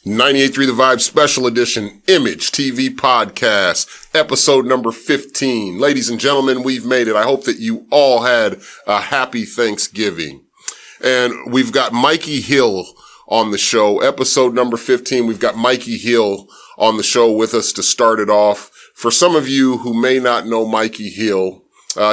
98.3 The Vibe Special Edition I.M.A.G.E TV Podcast, episode number 15. Ladies and gentlemen, we've made it. I hope that you all had a happy Thanksgiving. And we've got Mikey Hill on the show. Episode number 15, we've got Mikey Hill on the show with us to start it off. For some of you who may not know Mikey Hill,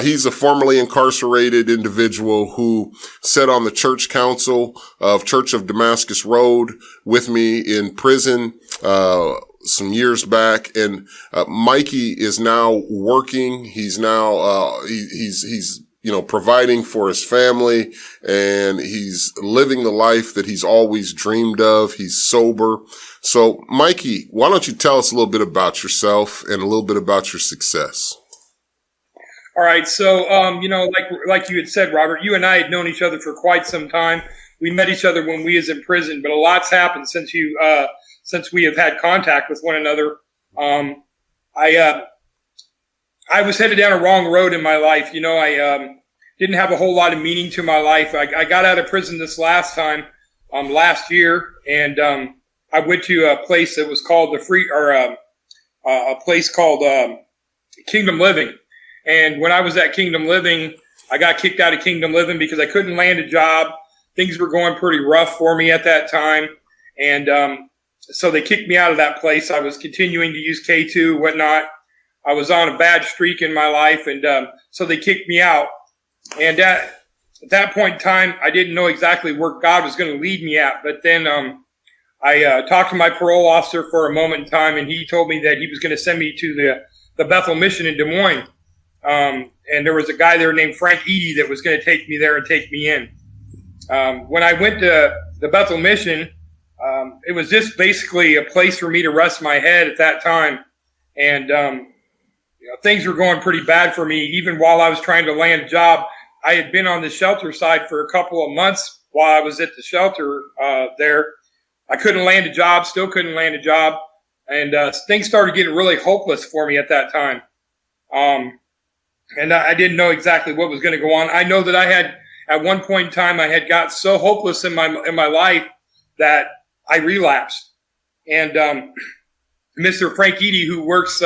he's a formerly incarcerated individual who sat on the church council of Church of Damascus Road with me in prison, some years back. And, Mikey is now working. He's now, he's providing for his family, and he's living the life that he's always dreamed of. He's sober. So, Mikey, why don't you tell us a little bit about yourself and a little bit about your success? All right. So, like you had said, Robert, you and I had known each other for quite some time. We met each other when we was in prison, but a lot's happened since we have had contact with one another. I was headed down a wrong road in my life. I didn't have a whole lot of meaning to my life. I got out of prison this last time, last year, and I went to a place that was called a place called Kingdom Living. And when I was at Kingdom Living, I got kicked out of Kingdom Living because I couldn't land a job. Things were going pretty rough for me at that time. And so they kicked me out of that place. I was continuing to use K2, whatnot. I was on a bad streak in my life. And so they kicked me out. And at that point in time, I didn't know exactly where God was going to lead me at. But then I talked to my parole officer for a moment in time, and he told me that he was going to send me to the Bethel Mission in Des Moines. And there was a guy there named Frank Edie that was going to take me there and take me in. When I went to the Bethel Mission, it was just basically a place for me to rest my head at that time. And, things were going pretty bad for me. Even while I was trying to land a job, I had been on the shelter side for a couple of months while I was at the shelter, there. I couldn't land a job, still couldn't land a job. And, things started getting really hopeless for me at that time. And I didn't know exactly what was going to go on. I know that I had, at one point in time, I had got so hopeless in my life that I relapsed. And Mr. Frank Edie, who works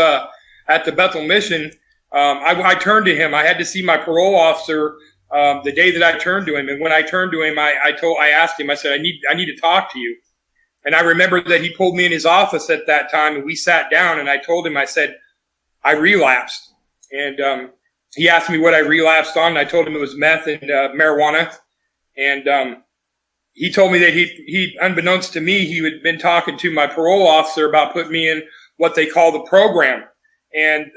at the Bethel Mission, I turned to him. I had to see my parole officer the day that I turned to him. And when I turned to him, I asked him, I said, I need to talk to you. And I remember that he pulled me in his office at that time, and we sat down, and I told him, I said, I relapsed. And he asked me what I relapsed on, and I told him it was meth and marijuana. And he told me that he, unbeknownst to me, he had been talking to my parole officer about putting me in what they call the program. And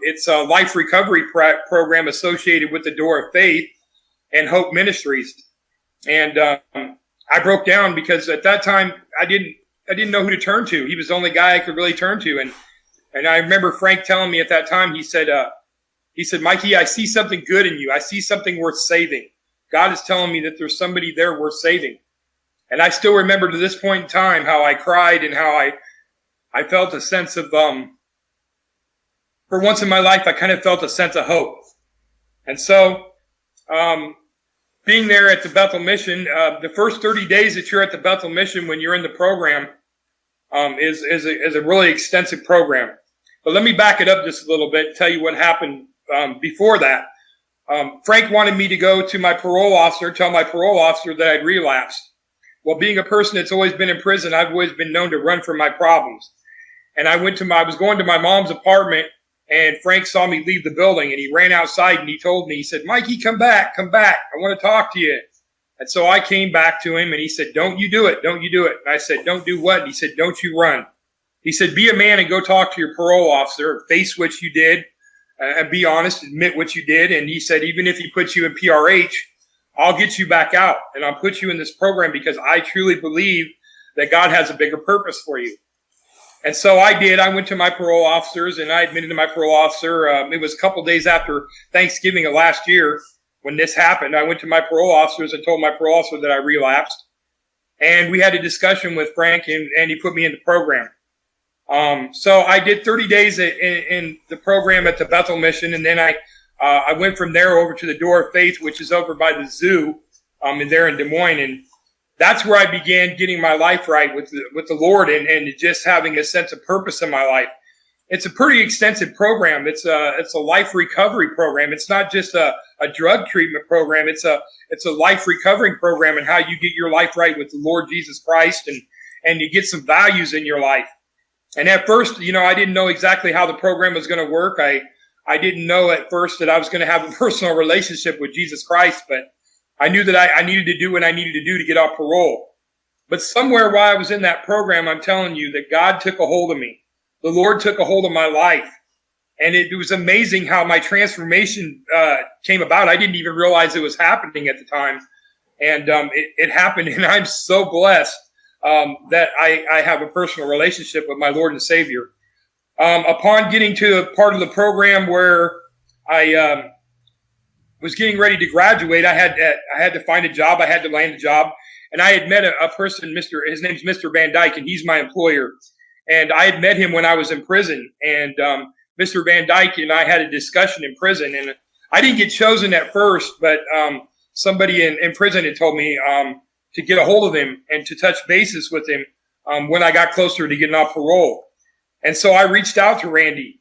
it's a life recovery program associated with the Door of Faith and Hope Ministries. And I broke down because at that time I didn't know who to turn to. He was the only guy I could really turn to. And I remember Frank telling me at that time, he said, Mikey, I see something good in you. I see something worth saving. God is telling me that there's somebody there worth saving. And I still remember to this point in time how I cried and how I felt a sense of, for once in my life, I kind of felt a sense of hope. And so, being there at the Bethel Mission, the first 30 days that you're at the Bethel Mission when you're in the program, is a really extensive program. But let me back it up just a little bit and tell you what happened before that. Frank wanted me to go to my parole officer, tell my parole officer that I'd relapsed. Well, being a person that's always been in prison, I've always been known to run from my problems. And I was going to my mom's apartment, and Frank saw me leave the building, and he ran outside and he told me, he said, Mikey, come back. I want to talk to you. And so I came back to him, and he said, don't you do it. And I said, don't do what? And he said, don't you run. He said, be a man and go talk to your parole officer, face what you did, and be honest, admit what you did. And he said, even if he puts you in PRH, I'll get you back out, and I'll put you in this program because I truly believe that God has a bigger purpose for you. And so I did. I went to my parole officers, and I admitted to my parole officer. It was a couple days after Thanksgiving of last year when this happened. I went to my parole officers and told my parole officer that I relapsed. And we had a discussion with Frank, and he put me in the program. So I did 30 days in the program at the Bethel Mission, and then I went from there over to the Door of Faith, which is over by the zoo, there in Des Moines. And that's where I began getting my life right with the Lord, and just having a sense of purpose in my life. It's a pretty extensive program. It's a life recovery program. It's not just a drug treatment program. It's a life recovering program, and how you get your life right with the Lord Jesus Christ, and you get some values in your life. And at first, I didn't know exactly how the program was going to work. I didn't know at first that I was going to have a personal relationship with Jesus Christ, but I knew that I needed to do what I needed to do to get off parole. But somewhere while I was in that program, I'm telling you that God took a hold of me. The Lord took a hold of my life. And it was amazing how my transformation came about. I didn't even realize it was happening at the time. And it happened. And I'm so blessed that I have a personal relationship with my Lord and Savior. Upon getting to a part of the program where I was getting ready to graduate, I had to find a job. I had to land a job. And I had met a person, his name's Mr. Van Dyke, and he's my employer. And I had met him when I was in prison. And Mr. Van Dyke and I had a discussion in prison. And I didn't get chosen at first, but somebody in prison had told me to get a hold of him and to touch bases with him when I got closer to getting off parole. And so I reached out to Randy.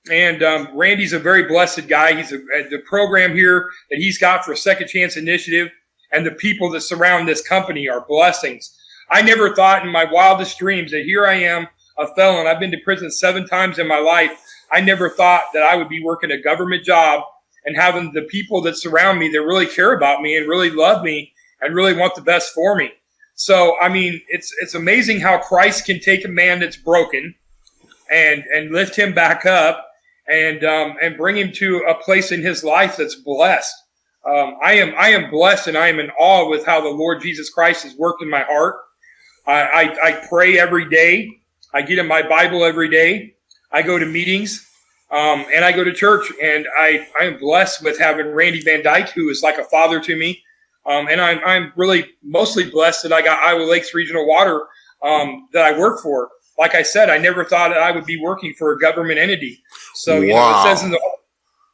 And Randy's a very blessed guy. He's the program here that he's got for Second Chance Initiative, and the people that surround this company are blessings. I never thought in my wildest dreams that here I am, a felon. I've been to prison 7 times in my life. I never thought that I would be working a government job and having the people that surround me that really care about me and really love me and really want the best for me. So, I mean, it's amazing how Christ can take a man that's broken and lift him back up and bring him to a place in his life that's blessed. I am blessed, and I am in awe with how the Lord Jesus Christ has worked in my heart. I pray every day. I get in my Bible every day. I go to meetings, and I go to church, and I am blessed with having Randy Van Dyke, who is like a father to me. And I'm really mostly blessed that I got Iowa Lakes Regional Water that I work for. Like I said, I never thought that I would be working for a government entity. So, Wow.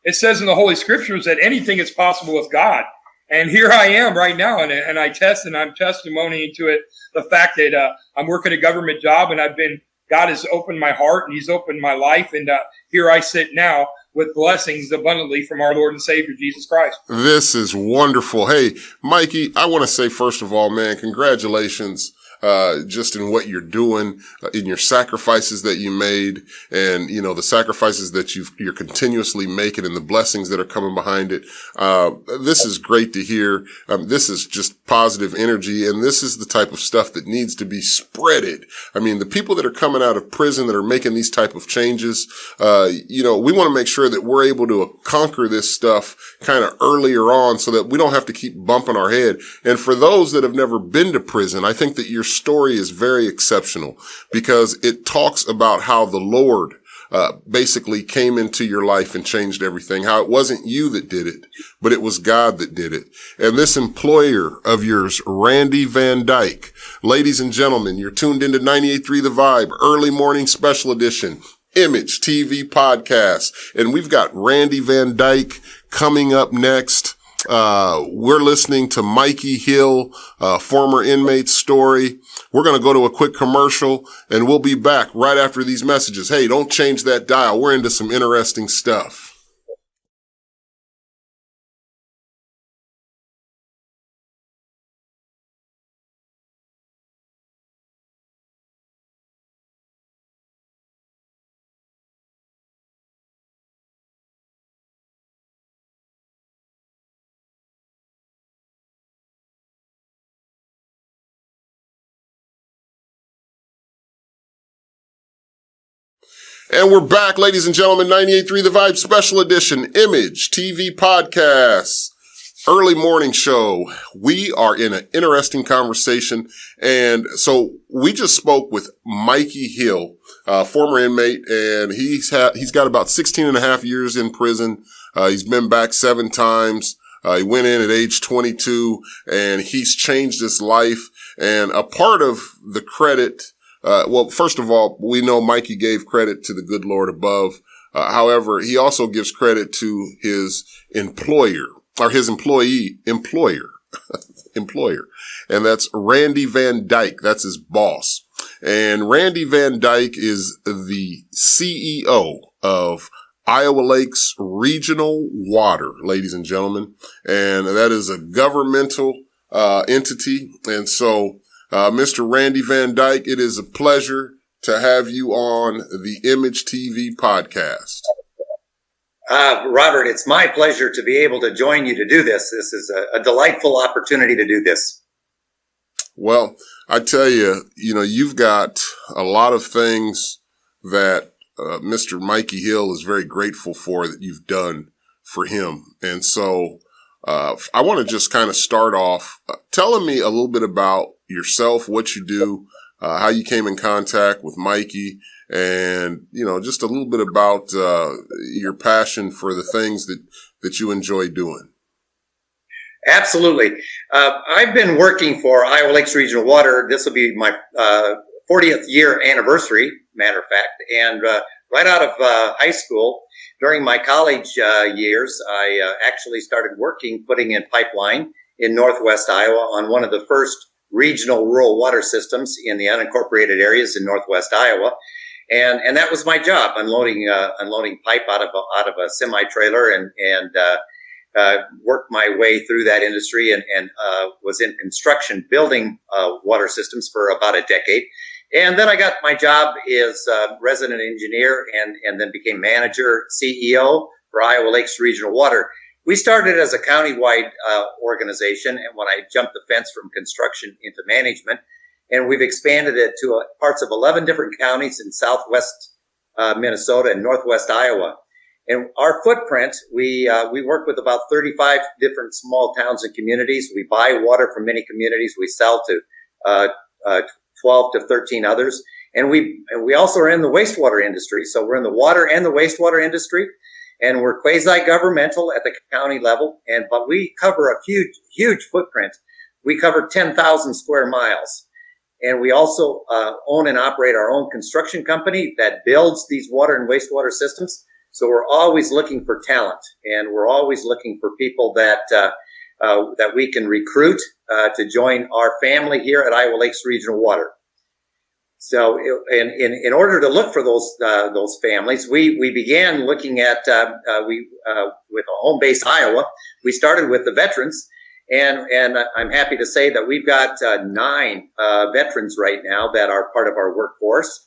it says in the Holy Scriptures that anything is possible with God. And here I am right now, and I'm testimonying to it, the fact that I'm working a government job, and God has opened my heart, and He's opened my life, and here I sit now with blessings abundantly from our Lord and Savior, Jesus Christ. This is wonderful. Hey, Mikey, I want to say, first of all, man, congratulations. Just in what you're doing, in your sacrifices that you made, and, the sacrifices that you're continuously making, and the blessings that are coming behind it. This is great to hear. This is just positive energy, and this is the type of stuff that needs to be spreaded. I mean, the people that are coming out of prison that are making these type of changes, we want to make sure that we're able to conquer this stuff kind of earlier on, so that we don't have to keep bumping our head. And for those that have never been to prison, I think that your story is very exceptional, because it talks about how the Lord basically came into your life and changed everything, how it wasn't you that did it, but it was God that did it. And this employer of yours, Randy Van Dyke, ladies and gentlemen, you're tuned into 98.3 The Vibe, early morning special edition, I.M.A.G.E TV podcast. And we've got Randy Van Dyke coming up next. We're listening to Mikey Hill, former inmate's story. We're going to go to a quick commercial, and we'll be back right after these messages. Hey, don't change that dial. We're into some interesting stuff. And we're back, ladies and gentlemen, 98.3 The Vibe Special Edition, I.M.A.G.E TV podcast, early morning show. We are in an interesting conversation. And so we just spoke with Mikey Hill, former inmate, and he's got about 16 and a half years in prison. He's been back 7 times. He went in at age 22, and he's changed his life. And a part of the credit, first of all, we know Mikey gave credit to the good Lord above. However, he also gives credit to his employer, or his employer. employer. And that's Randy Van Dyke. That's his boss. And Randy Van Dyke is the CEO of Iowa Lakes Regional Water, ladies and gentlemen. And that is a governmental entity. And so, Mr. Randy Van Dyke, it is a pleasure to have you on the I.M.A.G.E TV podcast. Robert, it's my pleasure to be able to join you to do this. This is a delightful opportunity to do this. Well, I tell you, you've got a lot of things that Mr. Mikey Hill is very grateful for that you've done for him. And so I want to just kind of start off telling me a little bit about yourself, what you do, how you came in contact with Mikey, and, just a little bit about your passion for the things that you enjoy doing. Absolutely. I've been working for Iowa Lakes Regional Water. This will be my 40th year anniversary, matter of fact. And right out of high school, during my college years, I actually started putting in pipeline in Northwest Iowa on one of the first regional rural water systems in the unincorporated areas in Northwest Iowa. And that was my job, unloading pipe out of a semi trailer and worked my way through that industry and was in construction building water systems for about a decade. And then I got my job as resident engineer and then became manager, CEO for Iowa Lakes Regional Water. We started as a countywide organization, and when I jumped the fence from construction into management, and we've expanded it to parts of 11 different counties in southwest Minnesota and northwest Iowa. And our footprint, we work with about 35 different small towns and communities. We buy water from many communities. We sell to 12 to 13 others. And we also are in the wastewater industry. So we're in the water and the wastewater industry. And we're quasi-governmental at the county level. But we cover a huge footprint. We cover 10,000 square miles. And we also own and operate our own construction company that builds these water and wastewater systems. So we're always looking for talent, and we're always looking for people that we can recruit to join our family here at Iowa Lakes Regional Water. So, in order to look for those families, we began looking at with a home base Iowa. We started with the veterans, and I'm happy to say that we've got 9 veterans right now that are part of our workforce.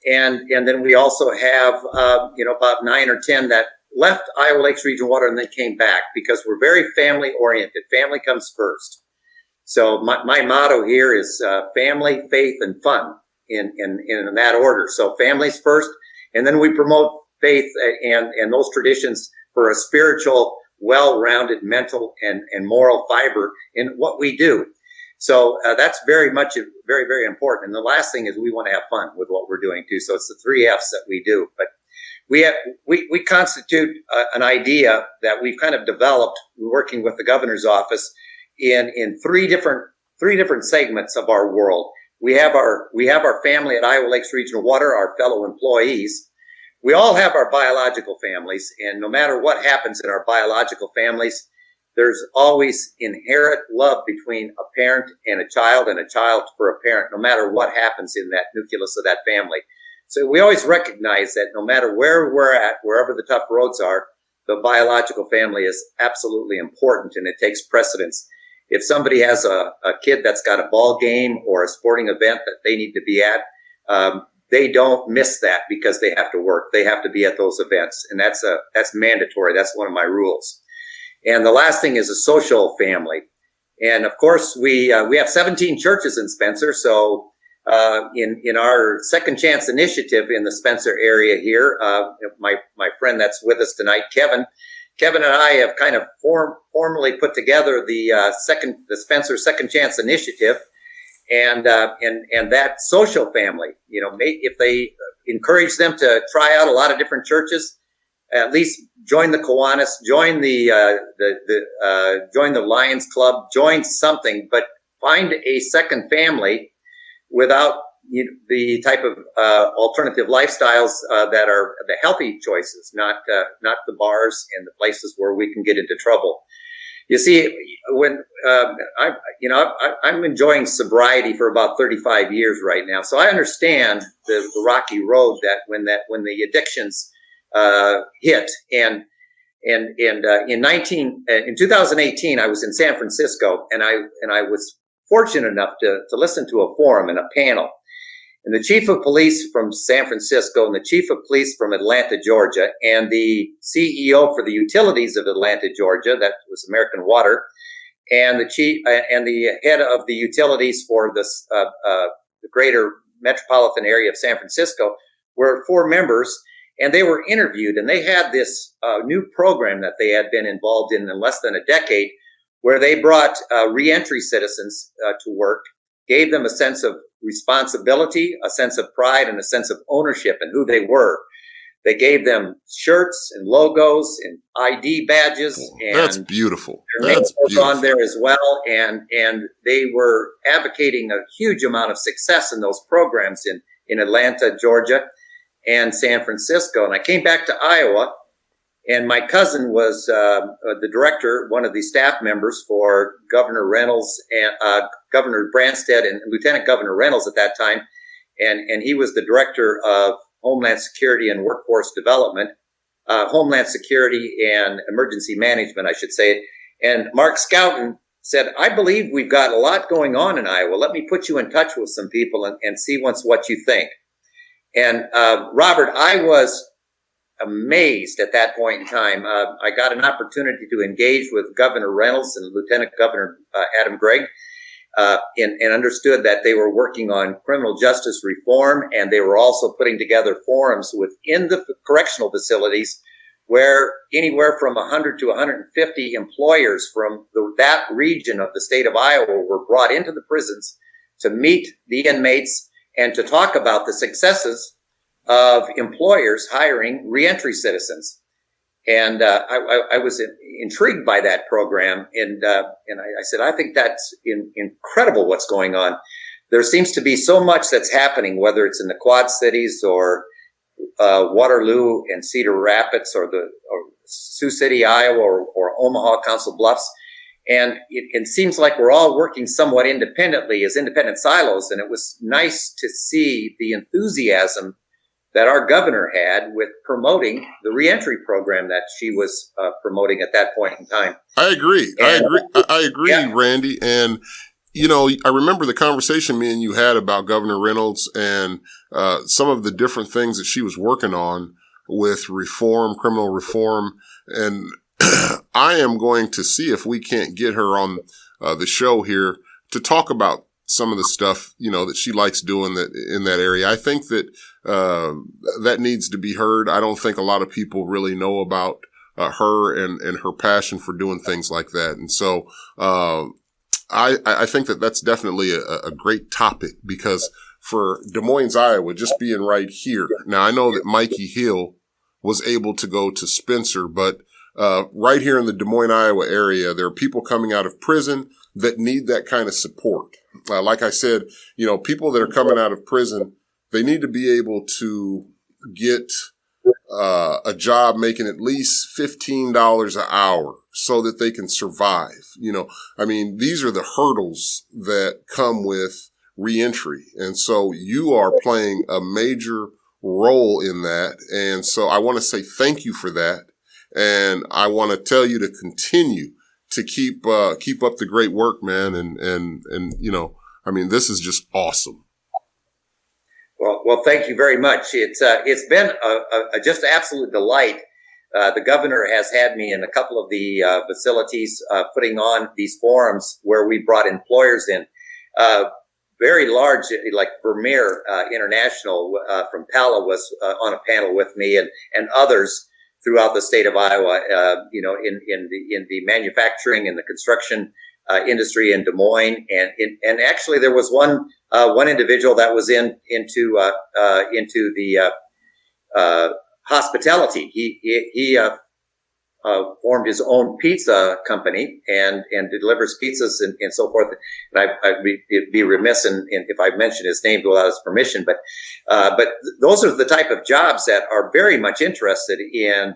And then we also have, about 9 or 10 that left Iowa Lakes Regional Water and then came back because we're very family oriented. Family comes first. So my motto here is family, faith, and fun in that order. So families first, and then we promote faith and those traditions for a spiritual, well-rounded mental and moral fiber in what we do. So that's very much very, very important. And the last thing is we want to have fun with what we're doing too. So it's the 3 F's that we do. But we constitute an idea that we've kind of developed working with the governor's office in three different segments of our world. We have our family at Iowa Lakes Regional Water, our fellow employees. We all have our biological families, and no matter what happens in our biological families, there's always inherent love between a parent and a child for a parent, no matter what happens in that nucleus of that family. So we always recognize that no matter where we're at, wherever the tough roads are, the biological family is absolutely important, and it takes precedence. If somebody has a kid that's got a ball game or a sporting event that they need to be at, they don't miss that because they have to work. They have to be at those events, and that's mandatory. That's one of my rules. And the last thing is a social family. And of course, we have 17 churches in Spencer. So in our Second Chance initiative in the Spencer area here, my friend that's with us tonight, Kevin and I have kind of formally put together the Spencer Second Chance initiative, and that social family. If they encourage them to try out a lot of different churches, at least join the Kiwanis, join the Lions Club, join something, but find a second family without the type of alternative lifestyles that are the healthy choices, not the bars and the places where we can get into trouble. You see, when I'm enjoying sobriety for about 35 years right now, so I understand the rocky road that when the addictions hit. And in 2018, I was in San Francisco, and I was fortunate enough to listen to a forum and a panel. And the chief of police from San Francisco and the chief of police from Atlanta, Georgia, and the CEO for the utilities of Atlanta, Georgia, that was American Water, and the head of the utilities for the greater metropolitan area of San Francisco were 4 members, and they were interviewed, and they had this new program that they had been involved in less than a decade, where they brought reentry citizens to work, gave them a sense of responsibility, a sense of pride, and a sense of ownership and who they were. They gave them shirts and logos and ID badges. And that's beautiful. Their name was on there as well. And they were advocating a huge amount of success in those programs in Atlanta, Georgia, and San Francisco. And I came back to Iowa, and my cousin was the director, one of the staff members for Governor Reynolds and Governor Branstad and Lieutenant Governor Reynolds at that time. And he was the director of Homeland Security and Workforce Development, Homeland Security and Emergency Management, I should say. And Mark Scouten said, I believe we've got a lot going on in Iowa. Let me put you in touch with some people and see what you think. And Robert, I was amazed at that point in time. I got an opportunity to engage with Governor Reynolds and Lieutenant Governor I.M.A.G.E, and understood that they were working on criminal justice reform, and they were also putting together forums within the correctional facilities where anywhere from 100 to 150 employers from that region of the state of Iowa were brought into the prisons to meet the inmates and to talk about the successes of employers hiring reentry citizens. And I was intrigued by that program, and I said, I think that's incredible what's going on. There seems to be so much that's happening, whether it's in the Quad Cities or Waterloo and Cedar Rapids or Sioux City, Iowa, or Omaha, Council Bluffs. And it seems like we're all working somewhat independently as independent silos. And it was nice to see the enthusiasm that our governor had with promoting the reentry program that she was promoting at that point in time. I agree, yeah. Randy. And, I remember the conversation me and you had about Governor Reynolds and some of the different things that she was working on with reform, criminal reform. And I am going to see if we can't get her on the show here to talk about some of the stuff, that she likes doing in that area. I think that that needs to be heard. I don't think a lot of people really know about her and her passion for doing things like that. And so I think that that's definitely a great topic, because for Des Moines, Iowa, just being right here. Now, I know that Mikey Hill was able to go to Spencer, but right here in the Des Moines, Iowa area, there are people coming out of prison that need that kind of support. Like I said, people that are coming out of prison, they need to be able to get a job making at least $15 an hour so that they can survive. These are the hurdles that come with reentry. And so you are playing a major role in that. And so I want to say thank you for that. And I want to tell you to continue to keep up the great work, man. And this is just awesome. Well, thank you very much. It's been a just absolute delight. The governor has had me in a couple of the facilities putting on these forums where we brought employers in. Very large, like Vermeer International from Pala was on a panel with me, and others throughout the state of Iowa, in the manufacturing and the construction industry in Des Moines, and actually there was one individual that was into the hospitality. He formed his own pizza company and delivers pizzas and so forth. And I'd be remiss if I mentioned his name without his permission. But those are the type of jobs that are very much interested in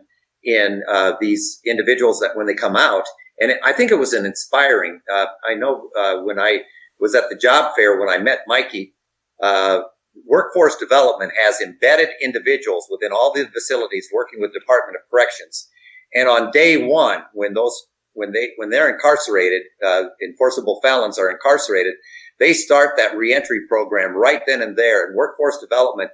these individuals that when they come out. And I think it was an inspiring. I know when I was at the job fair, when I met Mikey, workforce development has embedded individuals within all the facilities working with Department of Corrections. And on day one, when they're incarcerated, enforceable felons are incarcerated, they start that reentry program right then and there. And workforce development,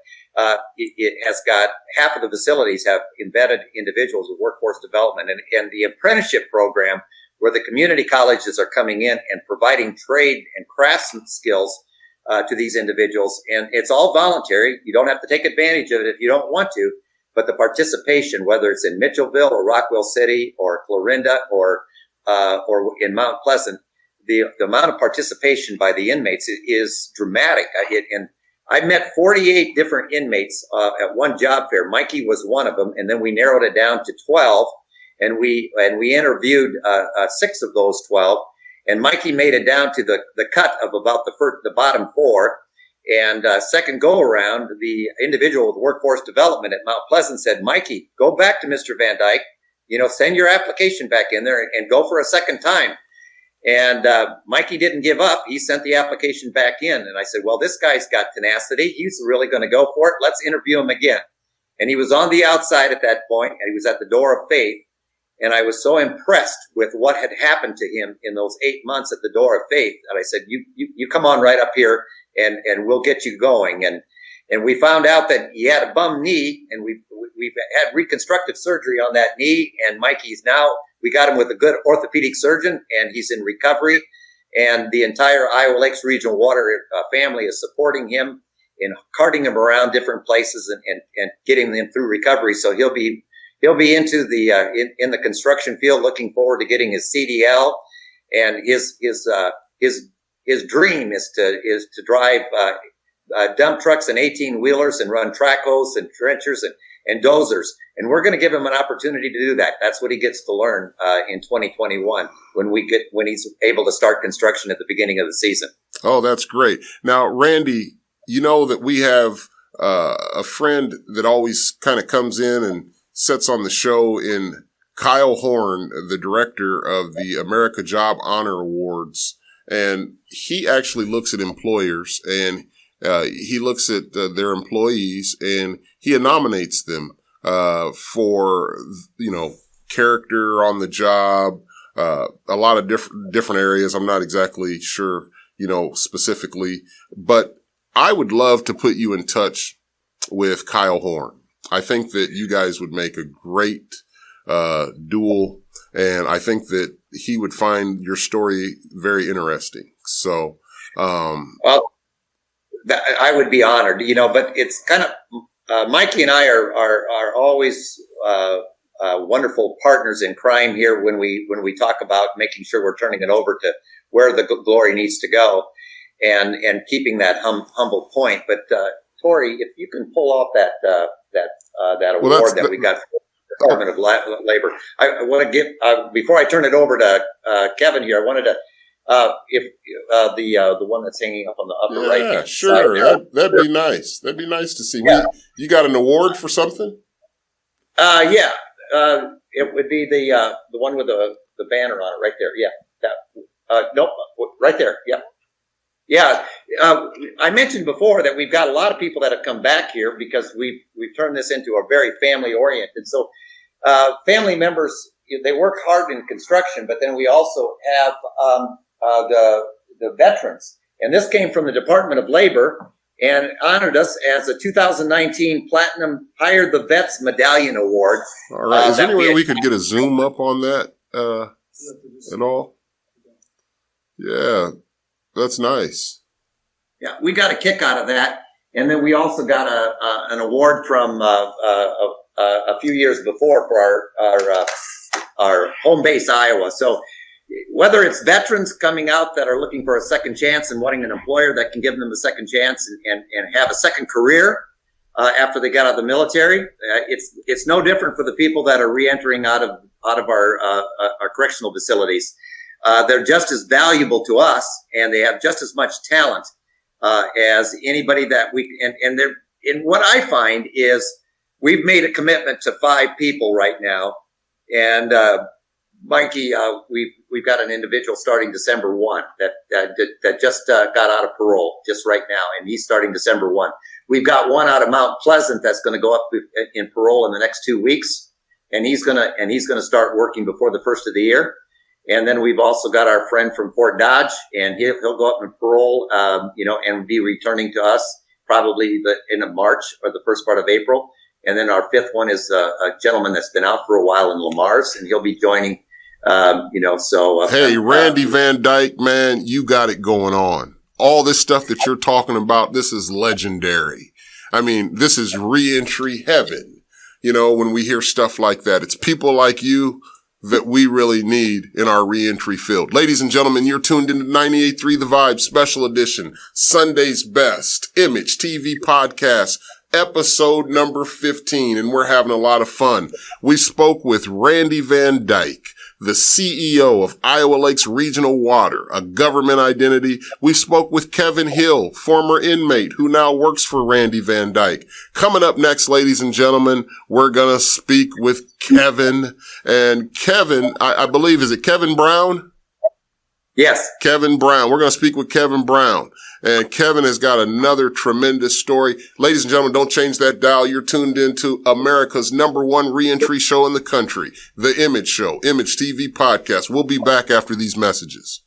it has got half of the facilities have embedded individuals with workforce development, and the apprenticeship program, where the community colleges are coming in and providing trade and crafts skills to these individuals. And it's all voluntary. You don't have to take advantage of it if you don't want to, but the participation, whether it's in Mitchellville or Rockwell City or Clarinda or in Mount Pleasant, the amount of participation by the inmates is dramatic. And I met 48 different inmates at one job fair. Mikey was one of them, and then we narrowed it down to 12, and we interviewed 6 of those 12. And Mikey made it down to the cut of about the bottom 4. And second go around, the individual with workforce development at Mount Pleasant said, "Mikey, go back to Mr. Van Dyke, send your application back in there and go for a second time." And Mikey didn't give up. He sent the application back in. And I said, well, this guy's got tenacity. He's really going to go for it. Let's interview him again. And he was on the outside at that point, and he was at the door of faith. And I was so impressed with what had happened to him in those 8 months at the door of faith that I said, you come on right up here and we'll get you going. And we found out that he had a bum knee, and we've had reconstructive surgery on that knee. And Mikey's now, we got him with a good orthopedic surgeon, and he's in recovery. And the entire Iowa Lakes Regional Water family is supporting him in carting him around different places and getting him through recovery. So he'll be into the in the construction field, looking forward to getting his CDL. And his dream is to drive dump trucks and 18-wheelers and run trackhoes and trenchers and dozers. And we're going to give him an opportunity to do that. That's what he gets to learn in 2021 when he's able to start construction at the beginning of the season. Oh, that's great. Now, Randy, you know that we have a friend that always kind of comes in and sits on the show in Kyle Horn, the director of the I.M.A.G.E Job Honor Awards. And he actually looks at employers, and he looks at their employees, and he nominates them for, character on the job, a lot of different areas. I'm not exactly sure, specifically, but I would love to put you in touch with Kyle Horn. I think that you guys would make a great duel, and I think that he would find your story very interesting. So, well, I would be honored, but it's kind of, Mikey and I are always wonderful partners in crime here when we talk about making sure we're turning it over to where the glory needs to go, and keeping that humble point. But Tori, if you can pull off that award that we got from the Department of Labor, I want to give before I turn it over to Kevin here. I wanted to the one that's hanging up on the upper right. Yeah, sure. That'd be nice. That'd be nice to see. Yeah. You got an award for something? Yeah. It would be the one with the banner on it right there. Yeah. Nope. Right there. Yeah. Yeah. I mentioned before that we've got a lot of people that have come back here because we've turned this into a very family oriented. So, family members, they work hard in construction, but then we also have, the veterans. And this came from the Department of Labor and honored us as a 2019 Platinum Hire the Vets Medallion Award. All right. Is there any way we could get a zoom up on that at all? Yeah, that's nice. Yeah, we got a kick out of that. And then we also got an award from a few years before for our home base, Iowa. So whether it's veterans coming out that are looking for a second chance and wanting an employer that can give them a second chance and have a second career after they got out of the military, it's no different for the people that are reentering out of our correctional facilities. They're just as valuable to us, and they have just as much talent as anybody that and what I find is we've made a commitment to 5 people right now, and Mikey, we've got an individual starting December 1 that just got out of parole just right now, and he's starting December 1. We've got one out of Mount Pleasant that's going to go up in parole in the next 2 weeks, and he's gonna start working before the first of the year. And then we've also got our friend from Fort Dodge, and he'll go up in parole, and be returning to us probably the end of March or the first part of April. And then our fifth one is a gentleman that's been out for a while in Lamar's, and he'll be joining. Hey, Randy Van Dyke, man, you got it going on. All this stuff that you're talking about, this is legendary. I mean, this is reentry heaven. You know, when we hear stuff like that, it's people like you that we really need in our reentry field. Ladies and gentlemen, you're tuned into 98.3 The Vibe Special Edition, Sunday's Best Image TV Podcast, episode number 15, and we're having a lot of fun. We spoke with Randy Van Dyke, the CEO of Iowa Lakes Regional Water, a government identity. We spoke with Kevin Hill, former inmate who now works for Randy Van Dyke. Coming up next, ladies and gentlemen, we're going to speak with Kevin. And Kevin, I believe, is it Kevin Brown? Yes. Kevin Brown. We're going to speak with Kevin Brown. And Kevin has got another tremendous story. Ladies and gentlemen, don't change that dial. You're tuned into America's #1 reentry show in the country, The Image Show, Image TV Podcast. We'll be back after these messages.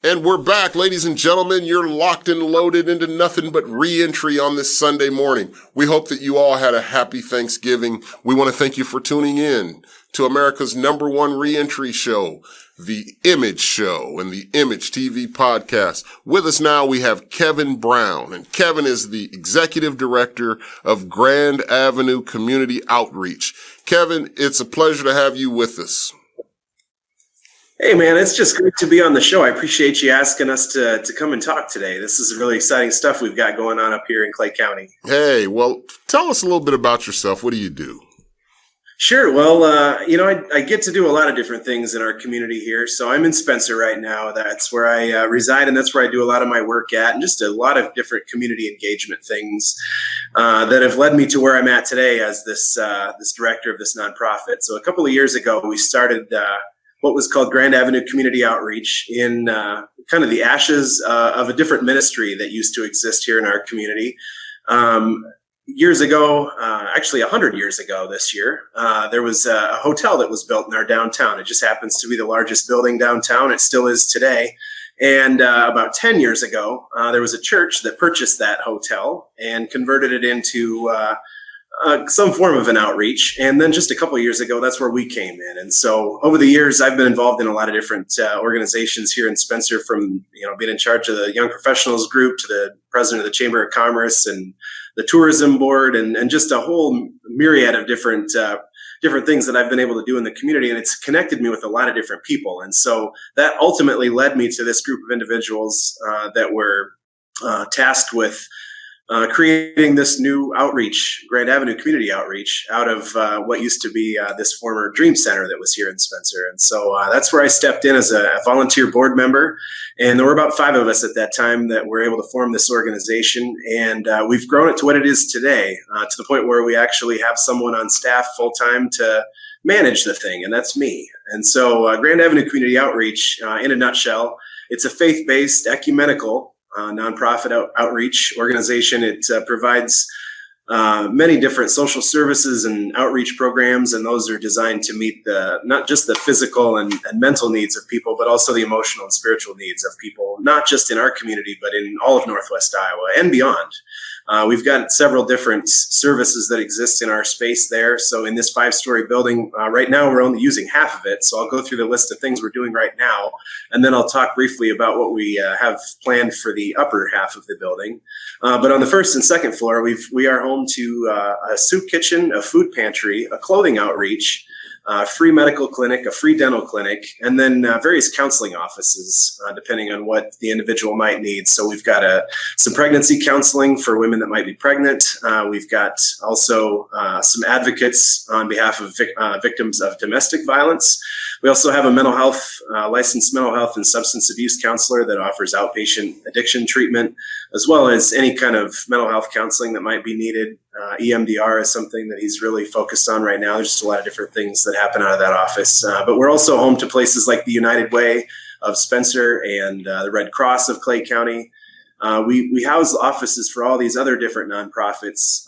And we're back, ladies and gentlemen. You're locked and loaded into nothing but reentry on this Sunday morning. We hope that you all had a happy Thanksgiving. We want to thank you for tuning in to America's #1 reentry show, The Image Show and the Image TV Podcast. With us now, we have Kevin Brown, and Kevin is the Executive Director of Grand Avenue Community Outreach. Kevin, it's a pleasure to have you with us. Hey, man, it's just great to be on the show. I appreciate you asking us to come and talk today. This is really exciting stuff we've got going on up here in Clay County. Hey, well, tell us a little bit about yourself. What do you do? Sure. Well, I get to do a lot of different things in our community here. So I'm in Spencer right now. That's where I reside, and that's where I do a lot of my work at, and just a lot of different community engagement things that have led me to where I'm at today as this director of this nonprofit. So a couple of years ago, we started what was called Grand Avenue Community Outreach in kind of the ashes of a different ministry that used to exist here in our community. Years ago, actually 100 years ago this year, there was a hotel that was built in our downtown. It just happens to be the largest building downtown. It still is today. And about 10 years ago, there was a church that purchased that hotel and converted it into some form of an outreach. And then just a couple of years ago, that's where we came in. And so over the years, I've been involved in a lot of different organizations here in Spencer, from being in charge of the Young Professionals Group to the president of the Chamber of Commerce and the tourism board, and just a whole myriad of different things that I've been able to do in the community. And it's connected me with a lot of different people. And so that ultimately led me to this group of individuals that were tasked with creating this new outreach, Grand Avenue Community Outreach, out of what used to be this former Dream Center that was here in Spencer. And so that's where I stepped in as a volunteer board member. And there were about 5 of us at that time that were able to form this organization. And we've grown it to what it is today, to the point where we actually have someone on staff full-time to manage the thing, and that's me. And so Grand Avenue Community Outreach, in a nutshell, it's a faith-based, ecumenical nonprofit outreach organization. It provides many different social services and outreach programs, and those are designed to meet not just the physical and mental needs of people, but also the emotional and spiritual needs of people, not just in our community, but in all of Northwest Iowa and beyond. We've got several different services that exist in our space there. So in this 5-story building, right now we're only using half of it. So I'll go through the list of things we're doing right now, and then I'll talk briefly about what we have planned for the upper half of the building. But on the first and second floor, we are home to a soup kitchen, a food pantry, a clothing outreach, a free medical clinic, a free dental clinic, and then various counseling offices, depending on what the individual might need. So we've got some pregnancy counseling for women that might be pregnant. We've got also some advocates on behalf of victims of domestic violence. We also have a licensed mental health and substance abuse counselor that offers outpatient addiction treatment, as well as any kind of mental health counseling that might be needed. EMDR is something that he's really focused on right now. There's just a lot of different things that happen out of that office. But we're also home to places like the United Way of Spencer and the Red Cross of Clay County. We house offices for all these other different nonprofits,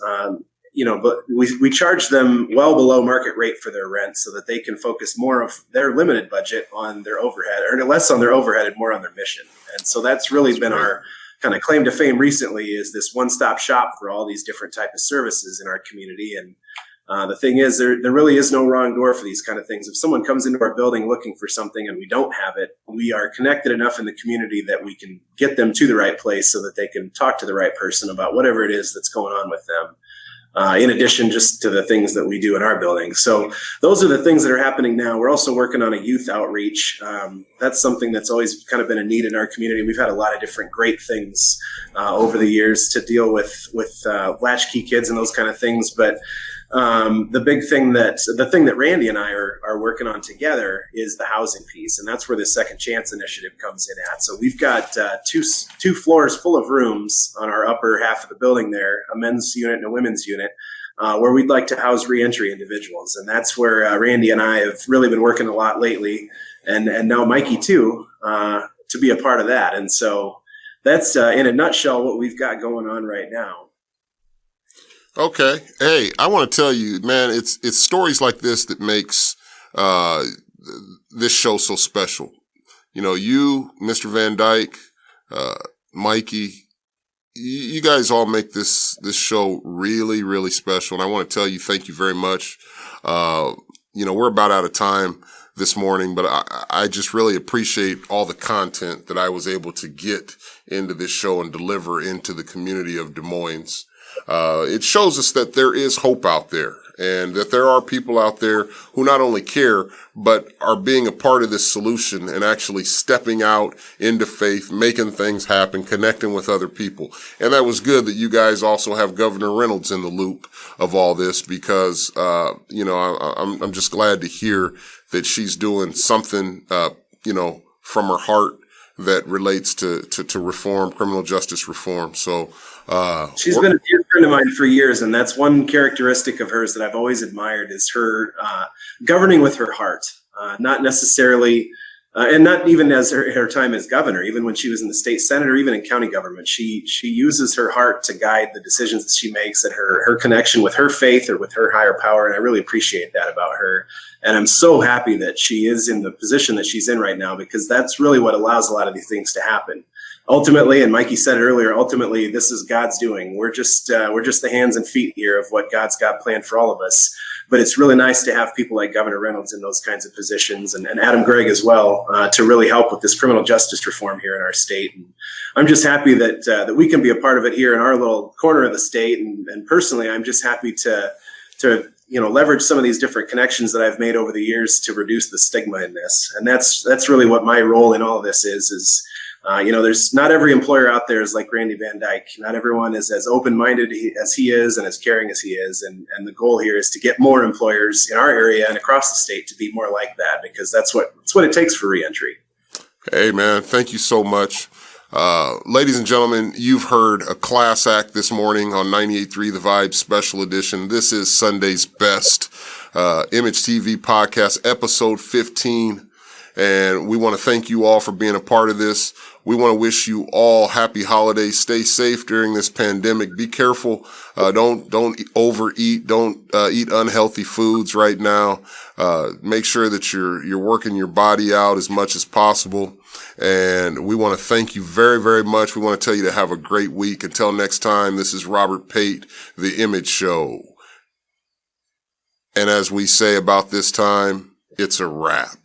but we charge them well below market rate for their rent so that they can focus more of their limited budget on their overhead, or less on their overhead and more on their mission. And so that's really been our kind of claim to fame recently, is this one-stop shop for all these different type of services in our community. And the thing is, there really is no wrong door for these kind of things. If someone comes into our building looking for something and we don't have it, we are connected enough in the community that we can get them to the right place so that they can talk to the right person about whatever it is that's going on with them. In addition just to the things that we do in our building. So those are the things that are happening now. We're also working on a youth outreach. That's something that's always kind of been a need in our community. We've had a lot of different great things over the years to deal with latchkey kids and those kind of things. But the thing that Randy and I are working on together is the housing piece. And that's where the Second Chance initiative comes in at. So we've got two floors full of rooms on our upper half of the building there, a men's unit and a women's unit, where we'd like to house reentry individuals. And that's where Randy and I have really been working a lot lately, and now Mikey too, to be a part of that. And so that's in a nutshell what we've got going on right now. Okay. Hey, I want to tell you, man, it's stories like this that makes this show so special. You, Mr. Van Dyke, Mikey, you guys all make this show really, really special. And I want to tell you, thank you very much. We're about out of time this morning, but I just really appreciate all the content that I was able to get into this show and deliver into the community of Des Moines. It shows us that there is hope out there, and that there are people out there who not only care, but are being a part of this solution and actually stepping out into faith, making things happen, connecting with other people. And that was good that you guys also have Governor Reynolds in the loop of all this, because, I'm just glad to hear that she's doing something, from her heart that relates to reform, criminal justice reform. So, she's been a dear friend of mine for years, and that's one characteristic of hers that I've always admired, is her governing with her heart, not necessarily, and not even as her time as governor, even when she was in the state senate or even in county government. She uses her heart to guide the decisions that she makes, and her connection with her faith or with her higher power, and I really appreciate that about her. And I'm so happy that she is in the position that she's in right now, because that's really what allows a lot of these things to happen. Ultimately, and Mikey said it earlier, ultimately, this is God's doing. We're just the hands and feet here of what God's got planned for all of us. But it's really nice to have people like Governor Reynolds in those kinds of positions, and Adam Gregg as well, to really help with this criminal justice reform here in our state. And I'm just happy that we can be a part of it here in our little corner of the state. And personally, I'm just happy to leverage some of these different connections that I've made over the years to reduce the stigma in this. And that's really what my role in all of this is. There's not every employer out there is like Randy Van Dyke. Not everyone is as open-minded as he is and as caring as he is. And the goal here is to get more employers in our area and across the state to be more like that, because that's what it takes for reentry. Hey, man, thank you so much. Ladies and gentlemen, you've heard a class act this morning on 98.3 The Vibe Special Edition. This is Sunday's best I.M.A.G.E TV podcast, episode 15. And we want to thank you all for being a part of this. We want to wish you all happy holidays. Stay safe during this pandemic. Be careful. Don't overeat. Don't eat unhealthy foods right now. Make sure that you're working your body out as much as possible. And we want to thank you very, very much. We want to tell you to have a great week. Until next time, this is Robert Pate, The I.M.A.G.E Show. And as we say about this time, it's a wrap.